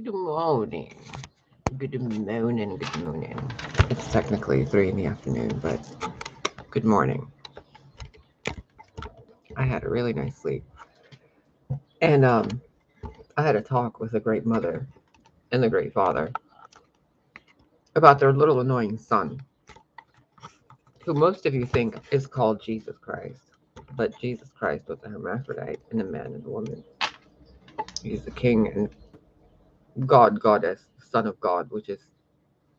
Good morning. Good morning. Good morning. It's technically 3 in the afternoon, but good morning. I had a really nice sleep. And I had a talk with a great mother and a great father about their little annoying son, who most of you think is called Jesus Christ. But Jesus Christ was a hermaphrodite and a man and a woman. He's the king and God, goddess, son of God, which is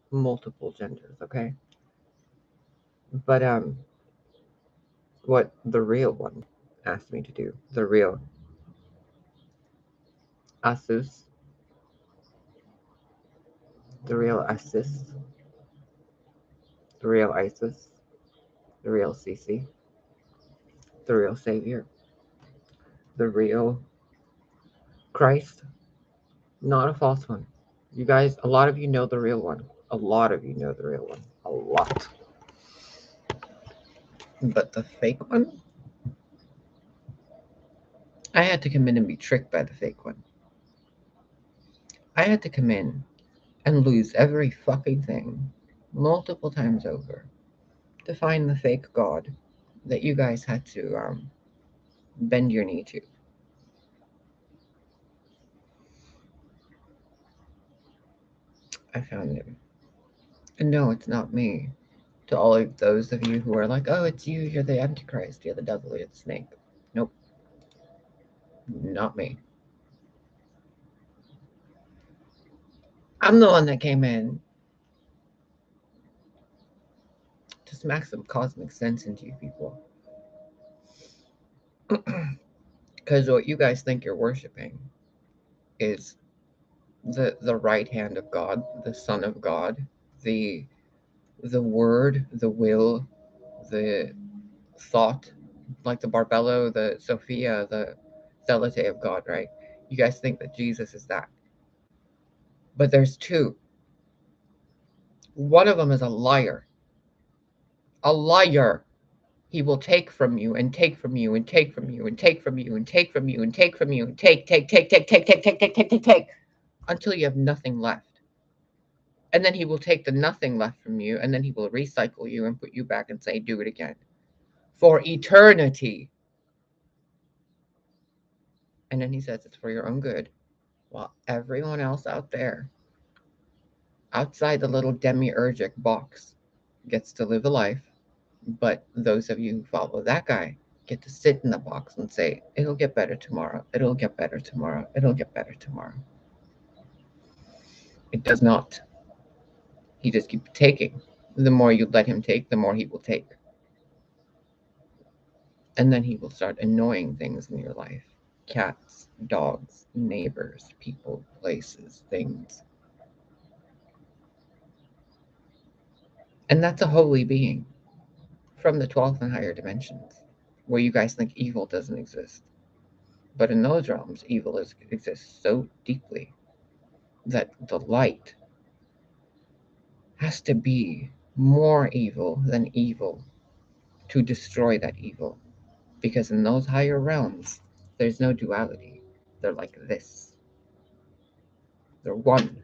multiple genders, okay? But what the real one asked me to do, the real Asus, the real Isis, the real Isis, the real Cece, the real Savior, the real Christ, not a false one. You guys, a lot of you know the real one. A lot of you know the real one. A lot. But the fake one, I had to come in and be tricked by the fake one. I had to come in and lose every fucking thing multiple times over to find the fake God that you guys had to bend your knee to. I found him. And no, it's not me. To all of those of you who are like, oh, it's you, you're the Antichrist, you're the devil, you're the snake. Nope, not me. I'm the one that came in to smack some cosmic sense into you people. Because what you guys think you're worshiping is the right hand of God, the Son of God, the word, the will, the thought, like the Barbello, the Sophia, the Celeste of God, right? You guys think that Jesus is that. But there's two. One of them is a liar. A liar. He will take from you and take from you and take from you and take from you and take from you and take from you and take until you have nothing left. And then he will take the nothing left from you and then he will recycle you and put you back and say, do it again. For eternity. And then he says it's for your own good. While everyone else out there, outside the little demiurgic box, gets to live a life. But those of you who follow that guy get to sit in the box and say, it'll get better tomorrow. It'll get better tomorrow. It'll get better tomorrow. It does not. He just keeps taking. The more you let him take, the more he will take. And then he will start annoying things in your life. Cats, dogs, neighbors, people, places, things. And that's a holy being from the 12th and higher dimensions, where you guys think evil doesn't exist. But in those realms, evil exists so deeply that the light has to be more evil than evil to destroy that evil. Because in those higher realms, there's no duality. They're like this. They're one.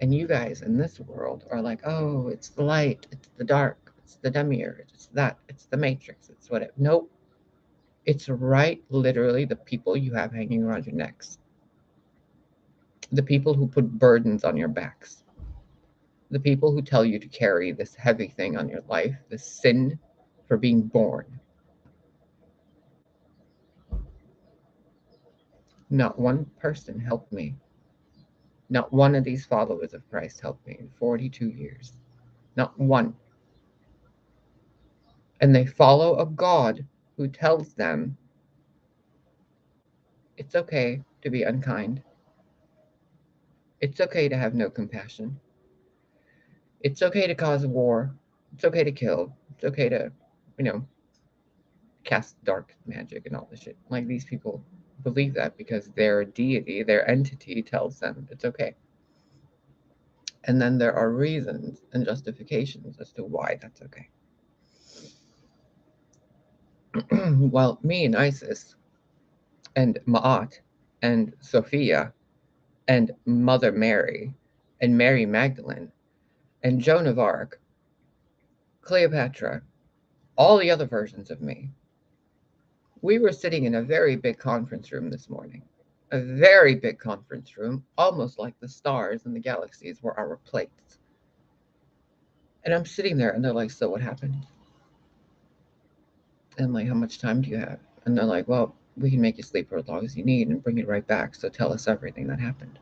And you guys in this world are like, oh, it's the light, it's the dark, it's the demiurge, it's that, it's the matrix, it's whatever. Nope. It's right, literally, the people you have hanging around your necks. The people who put burdens on your backs. The people who tell you to carry this heavy thing on your life, this sin for being born. Not one person helped me. Not one of these followers of Christ helped me in 42 years. Not one. And they follow a God who tells them it's okay to be unkind. It's okay to have no compassion. It's okay to cause war. It's okay to kill. It's okay to, you know, cast dark magic and all this shit. Like, these people believe that because their deity, their entity tells them it's okay. And then there are reasons and justifications as to why that's okay. Well, me and Isis and Ma'at and Sophia and Mother Mary and Mary Magdalene and Joan of Arc, Cleopatra, all the other versions of me. We were sitting in a very big conference room this morning. A very big conference room, almost like the stars and the galaxies were our plates. And I'm sitting there and they're like, so what happened? And I'm like, how much time do you have? And they're like, well, we can make you sleep for as long as you need and bring you right back. So tell us everything that happened.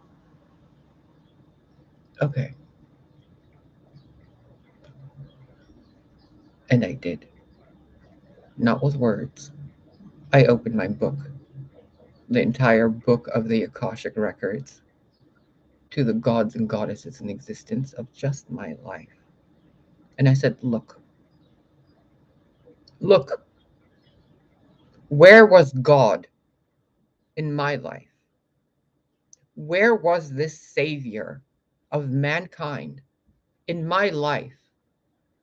Okay. And I did. Not with words. I opened my book, the entire book of the Akashic records, to the gods and goddesses in existence of just my life. And I said, look, where was God in my life? Where was this savior of mankind in my life?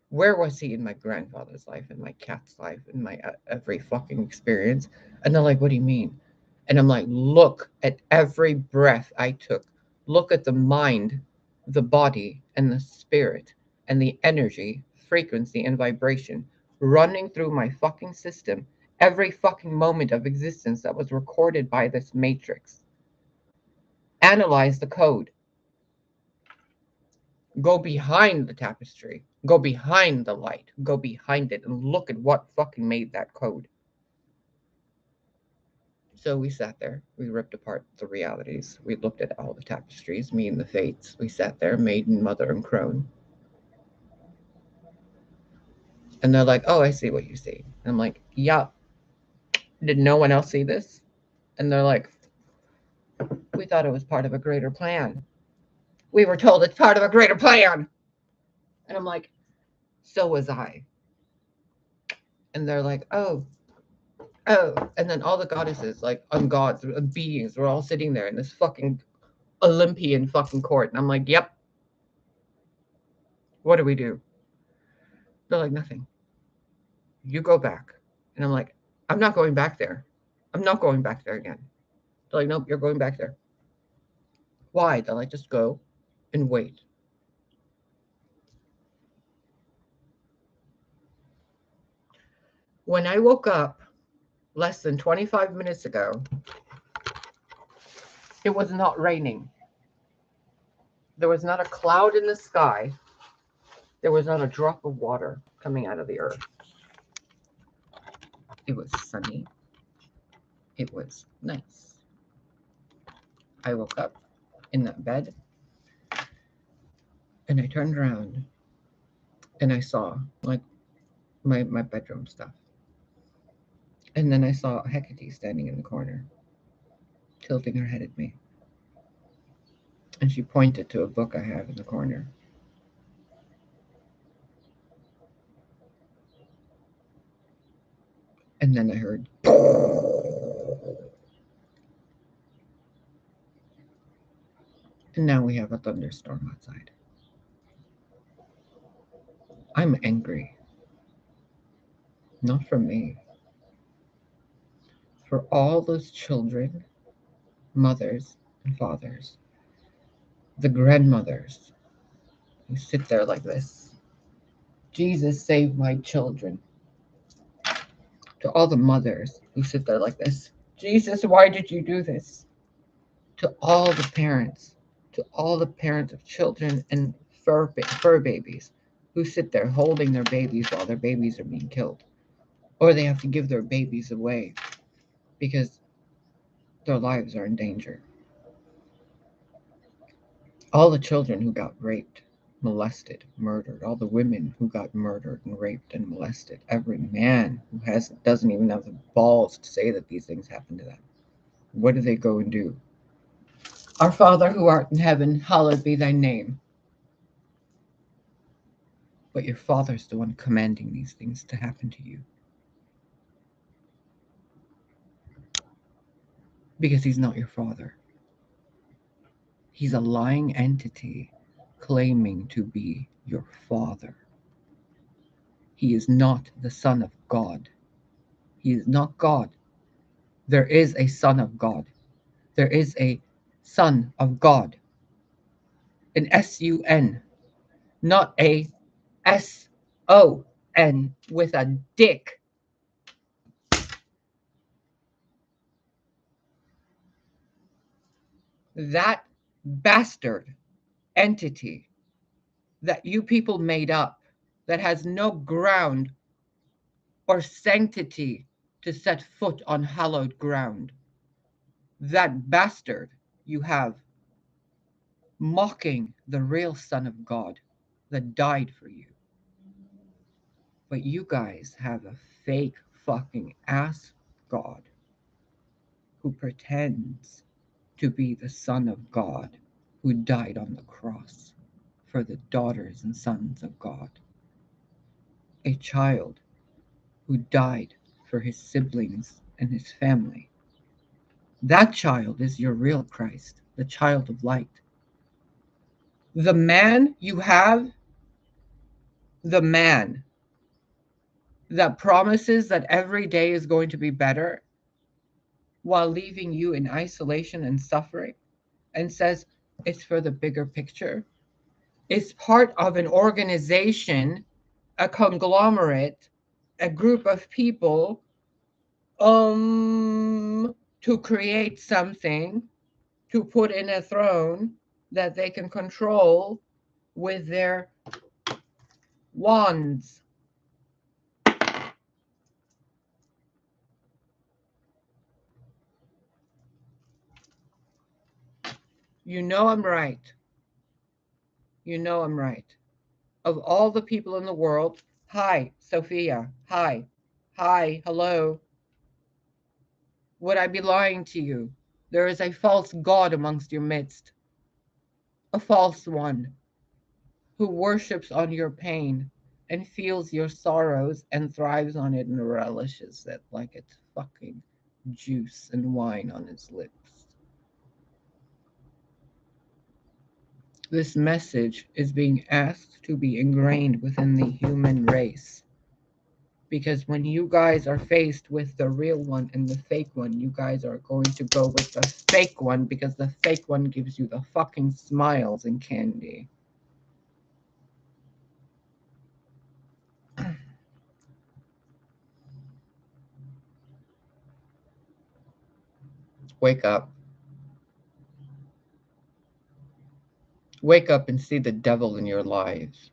Where was he in my grandfather's life, in my cat's life, in my every fucking experience? And they're like, what do you mean? And I'm like, look at every breath I took. Look at the mind, the body, and the spirit, and the energy, frequency, and vibration running through my fucking system. Every fucking moment of existence that was recorded by this matrix. Analyze the code. Go behind the tapestry. Go behind the light. Go behind it and look at what fucking made that code. So we sat there. We ripped apart the realities. We looked at all the tapestries, me and the fates. We sat there, maiden, mother, and crone. And they're like, oh, I see what you see. And I'm like, yeah. Did no one else see this? And they're like, we thought it was part of a greater plan. We were told it's part of a greater plan. And I'm like, so was I. And they're like, oh. And then all the goddesses, like ungods, beings, were all sitting there in this fucking Olympian fucking court. And I'm like, yep. What do we do? They're like, nothing. You go back. And I'm like, I'm not going back there. I'm not going back there again. They're like, nope, you're going back there. Why? They're like, just go and wait. When I woke up less than 25 minutes ago, it was not raining. There was not a cloud in the sky. There was not a drop of water coming out of the earth. It was sunny. It was nice. I woke up in that bed and I turned around and I saw like my bedroom stuff. And then I saw Hecate standing in the corner, tilting her head at me. And she pointed to a book I have in the corner. And then I heard, and now we have a thunderstorm outside. I'm angry. Not for me. For all those children, mothers, and fathers, the grandmothers who sit there like this. Jesus, save my children. To all the mothers who sit there like this. Jesus, why did you do this? To all the parents of children and fur babies who sit there holding their babies while their babies are being killed. Or they have to give their babies away because their lives are in danger. All the children who got raped, molested, murdered, all the women who got murdered and raped and molested, every man who doesn't even have the balls to say that these things happen to them. What do they go and do? Our Father who art in heaven, hallowed be thy name. But your Father's the one commanding these things to happen to you. Because he's not your Father. He's a lying entity claiming to be your Father. He is not the Son of God. He is not God. There is a Son of God. There is a Son of God. An S-U-N, not a S-O-N with a dick. That bastard entity that you people made up, that has no ground or sanctity to set foot on hallowed ground, that bastard you have mocking the real Son of God that died for you. But you guys have a fake fucking ass God who pretends to be the Son of God who died on the cross for the daughters and sons of God. A child who died for his siblings and his family. That child is your real Christ, the child of light. The man you have, the man that promises that every day is going to be better while leaving you in isolation and suffering and says it's for the bigger picture, is part of an organization, a conglomerate, a group of people to create something, to put in a throne that they can control with their wands. You know I'm right. You know I'm right. Of all the people in the world, hi, Sophia. Hi. Hi. Hello. Would I be lying to you? There is a false God amongst your midst, a false one who worships on your pain and feels your sorrows and thrives on it and relishes it like it's fucking juice and wine on his lips. This message is being asked to be ingrained within the human race. Because when you guys are faced with the real one and the fake one, you guys are going to go with the fake one because the fake one gives you the fucking smiles and candy. Wake up. Wake up and see the devil in your lives.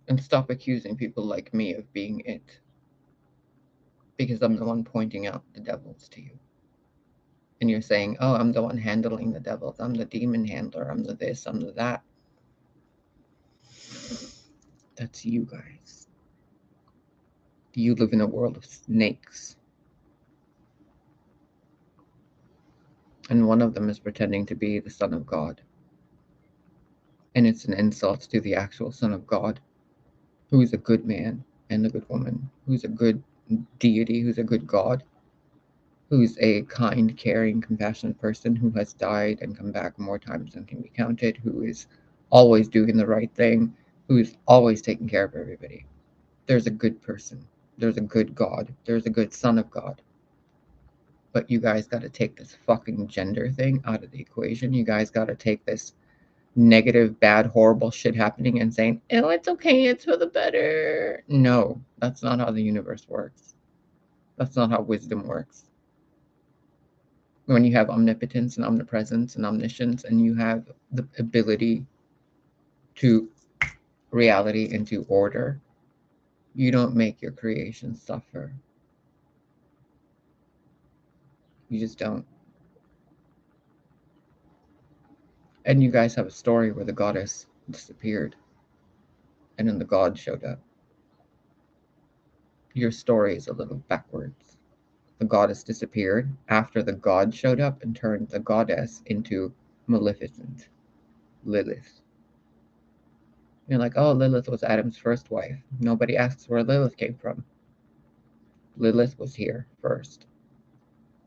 And stop accusing people like me of being it. Because I'm the one pointing out the devils to you. And you're saying, oh, I'm the one handling the devils. I'm the demon handler. I'm the this, I'm the that. That's you guys. You live in a world of snakes. And one of them is pretending to be the Son of God. And it's an insult to the actual Son of God, who is a good man and a good woman, who's a good deity, who's a good God, who's a kind, caring, compassionate person who has died and come back more times than can be counted, who is always doing the right thing, who is always taking care of everybody. There's a good person. There's a good God. There's a good Son of God. But you guys got to take this fucking gender thing out of the equation. You guys got to take this negative, bad, horrible shit happening and saying, oh, it's okay, it's for the better. No, that's not how the universe works. That's not how wisdom works. When you have omnipotence and omnipresence and omniscience and you have the ability to reality into order, you don't make your creation suffer. You just don't. And you guys have a story where the goddess disappeared and then the god showed up. Your story is a little backwards. The goddess disappeared after the god showed up and turned the goddess into Maleficent, Lilith. You're like, oh, Lilith was Adam's first wife. Nobody asks where Lilith came from. Lilith was here first.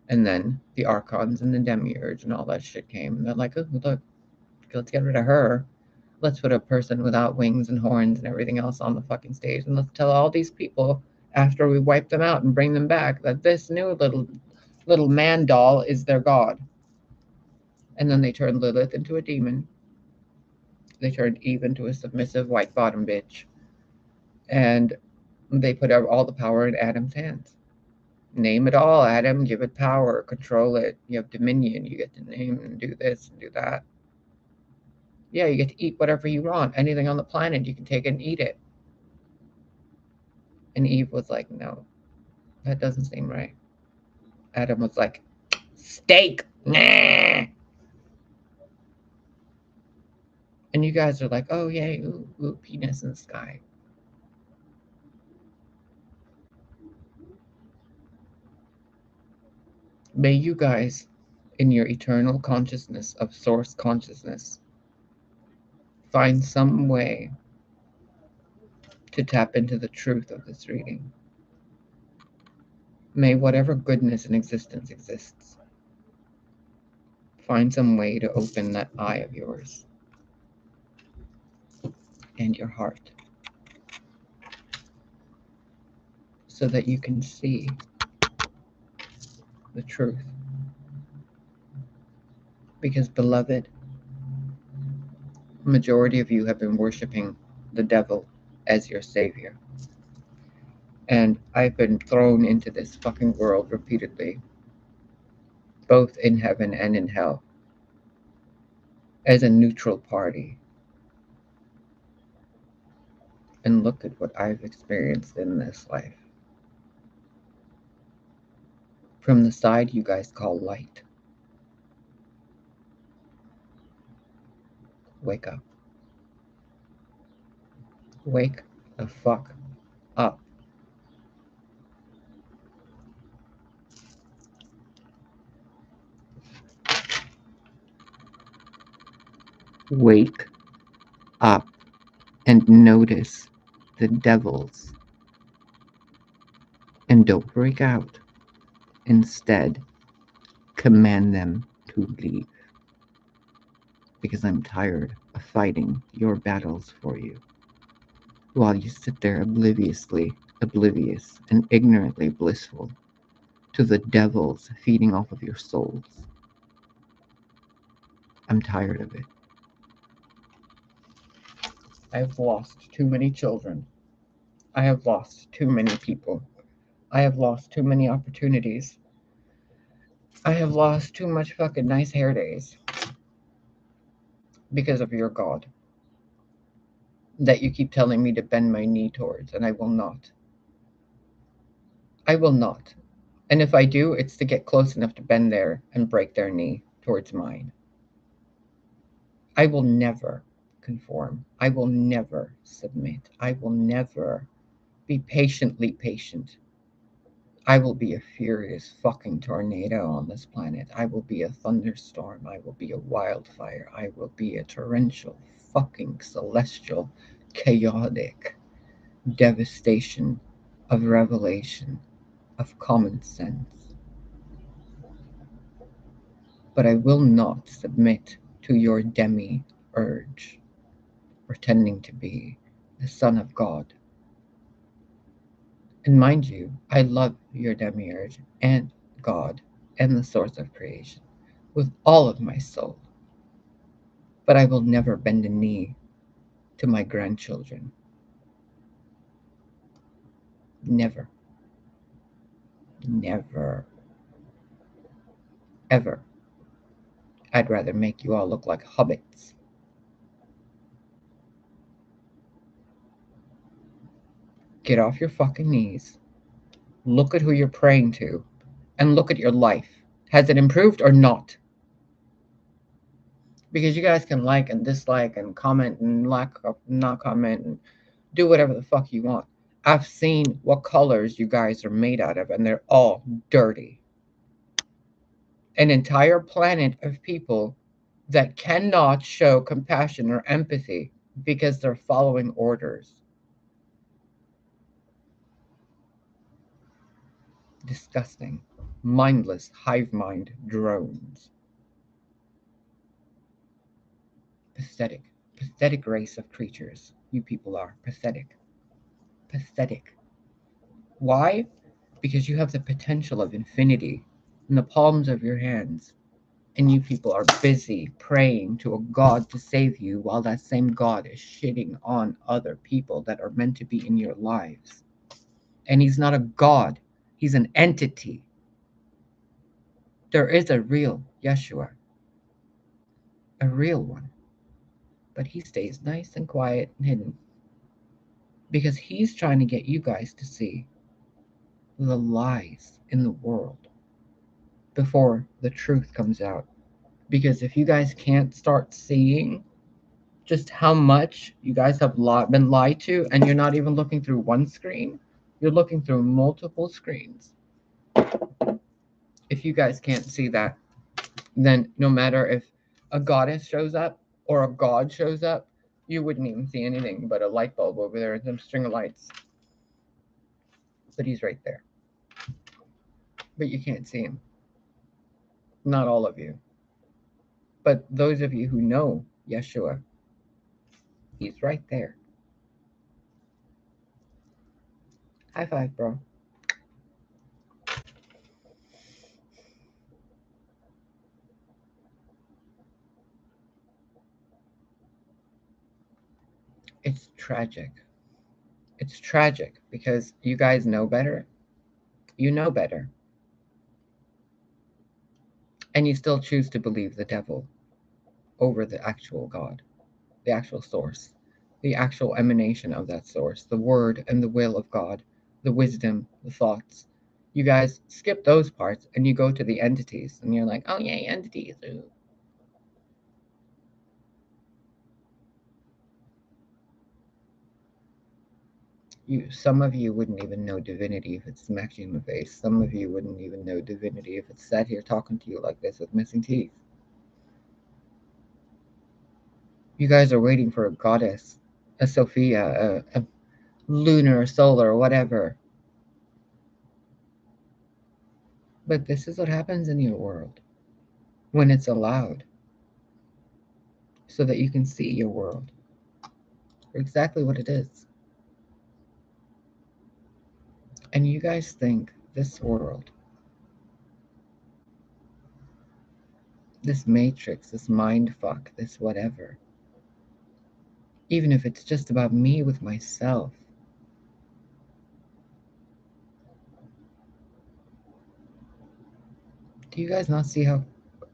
And then the archons and the demiurge and all that shit came. And they're like, oh, look, let's get rid of her. Let's put a person without wings and horns and everything else on the fucking stage. And let's tell all these people, after we wipe them out and bring them back, that this new little man doll is their god. And then they turned Lilith into a demon. They turned Eve into a submissive white bottom bitch. And they put all the power in Adam's hands. Name it all, Adam. Give it power. Control it. You have dominion. You get to name and do this and do that. Yeah, you get to eat whatever you want. Anything on the planet, you can take and eat it. And Eve was like, no, that doesn't seem right. Adam was like, steak. Nah. And you guys are like, oh, yay, ooh, penis in the sky. May you guys, in your eternal consciousness of source consciousness, find some way to tap into the truth of this reading. May whatever goodness in existence exists, find some way to open that eye of yours and your heart so that you can see the truth. Because, beloved, majority of you have been worshiping the devil as your savior. And I've been thrown into this fucking world repeatedly, both in heaven and in hell, as a neutral party. And look at what I've experienced in this life. From the side you guys call light. Wake up. Wake the fuck up. Wake up and notice the devils. And don't break out. Instead, command them to leave. Because I'm tired of fighting your battles for you. While you sit there obliviously oblivious and ignorantly blissful to the devils feeding off of your souls. I'm tired of it. I have lost too many children. I have lost too many people. I have lost too many opportunities. I have lost too much fucking nice hair days because of your God that you keep telling me to bend my knee towards, and I will not. I will not. And if I do, it's to get close enough to bend there and break their knee towards mine. I will never conform. I will never submit. I will never be patiently patient. I will be a furious fucking tornado on this planet. I will be a thunderstorm. I will be a wildfire. I will be a torrential fucking celestial chaotic devastation of revelation, of common sense. But I will not submit to your demi-urge, pretending to be the Son of God. And mind you, I love your demiurge and God and the source of creation with all of my soul. But I will never bend a knee to my grandchildren. Never. Never. Ever. I'd rather make you all look like hobbits. Get off your fucking knees. Look at who you're praying to. And look at your life. Has it improved or not? Because you guys can like and dislike and comment and not comment and do whatever the fuck you want. I've seen what colors you guys are made out of, and they're all dirty. An entire planet of people that cannot show compassion or empathy because they're following orders. Disgusting, mindless hive mind drones. Pathetic, pathetic race of creatures. You people are pathetic. Pathetic. Why? Because you have the potential of infinity in the palms of your hands, And you people are busy praying to a God to save you while that same God is shitting on other people that are meant to be in your lives. And he's not a God, he's an entity. There is a real Yeshua, a real one. But he stays nice and quiet and hidden because he's trying to get you guys to see the lies in the world before the truth comes out. Because if you guys can't start seeing just how much you guys have been lied to, and you're not even looking through one screen, you're looking through multiple screens. If you guys can't see that, then no matter if a goddess shows up or a god shows up, you wouldn't even see anything but a light bulb over there and some string of lights. But he's right there. But you can't see him. Not all of you. But those of you who know Yeshua, he's right there. High five, bro. It's tragic. It's tragic because you guys know better. You know better. And you still choose to believe the devil over the actual God, the actual source, the actual emanation of that source, the word and the will of God, the wisdom, the thoughts. You guys skip those parts and you go to the entities and you're like, oh, yay, entities. Ooh. Some of you wouldn't even know divinity if it smacked you in the face. Some of you wouldn't even know divinity if it sat here talking to you like this with missing teeth. You guys are waiting for a goddess, a Sophia, a lunar, solar, whatever. But this is what happens in your world when it's allowed, so that you can see your world for exactly what it is. And you guys think this world, this matrix, this mind fuck, this whatever, even if it's just about me with myself, do you guys not see how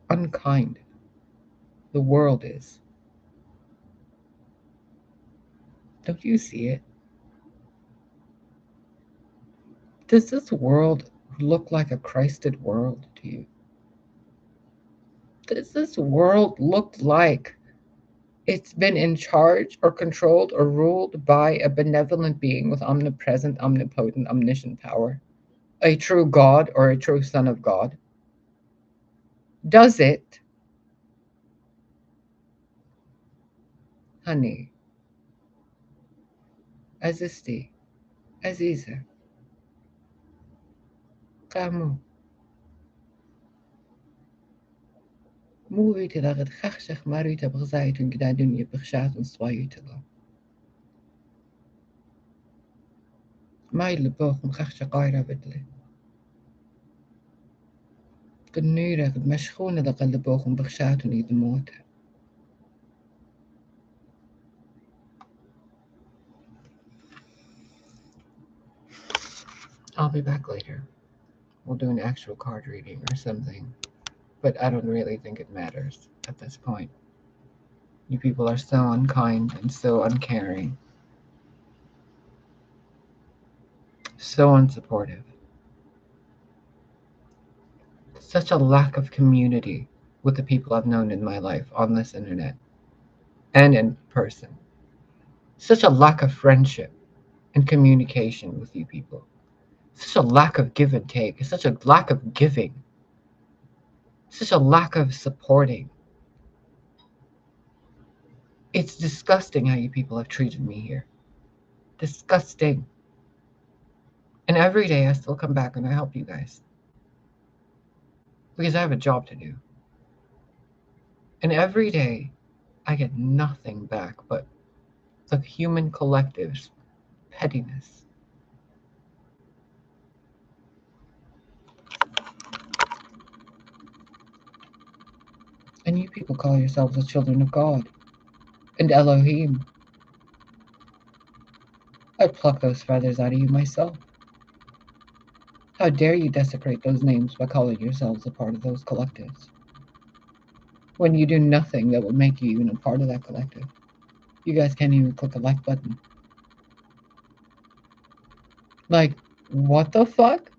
unkind the world is? Don't you see it? Does this world look like a Christed world to you? Does this world look like it's been in charge or controlled or ruled by a benevolent being with omnipresent, omnipotent, omniscient power? A true God or a true Son of God? Does it? Honey, Azisti, Aziza, Kamu, مووی تلاقت خخشخ مارويتا بغزايتون قدا دنيا بغشاتون صوايتلا ما يلبوخ مخخشة قايرة بدلي قنيرة قد مشخونة لقلبوخ بغشاتون يدموتها. I'll be back later. We'll do an actual card reading or something. But I don't really think it matters at this point. You people are so unkind and so uncaring. So unsupportive. Such a lack of community with the people I've known in my life on this internet and in person. Such a lack of friendship and communication with you people. Such a lack of give and take. Such a lack of giving. Such a lack of supporting. It's disgusting how you people have treated me here. Disgusting. And every day I still come back and I help you guys. Because I have a job to do. And every day I get nothing back but the human collective's pettiness. And you people call yourselves the children of God and Elohim. I'd pluck those feathers out of you myself. How dare you desecrate those names by calling yourselves a part of those collectives, when you do nothing that would make you even a part of that collective. You guys can't even click a like button. Like, what the fuck?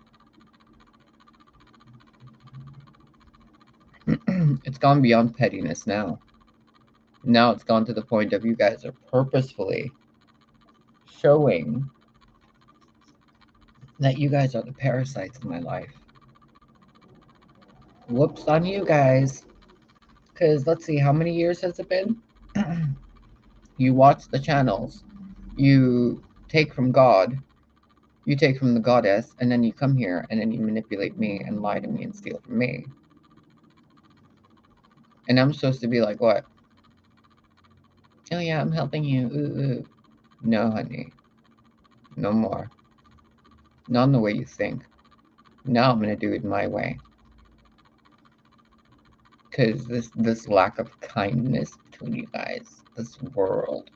It's gone beyond pettiness now. Now it's gone to the point of you guys are purposefully showing that you guys are the parasites in my life. Whoops on you guys. Because let's see, how many years has it been? You watch the channels. You take from God. You take from the goddess. And then you come here and then you manipulate me and lie to me and steal from me. And I'm supposed to be like, what? Oh yeah, I'm helping you. Ooh, ooh. No, honey. No more. Not in the way you think. Now I'm going to do it my way. Because this lack of kindness between you guys, this world.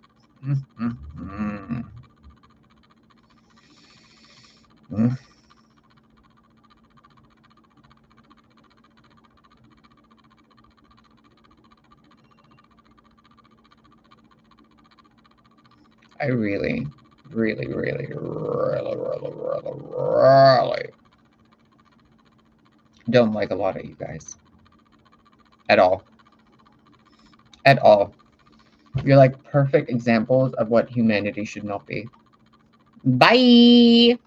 I really, really, really, really, really, really, really don't like a lot of you guys. At all. At all. You're like perfect examples of what humanity should not be. Bye!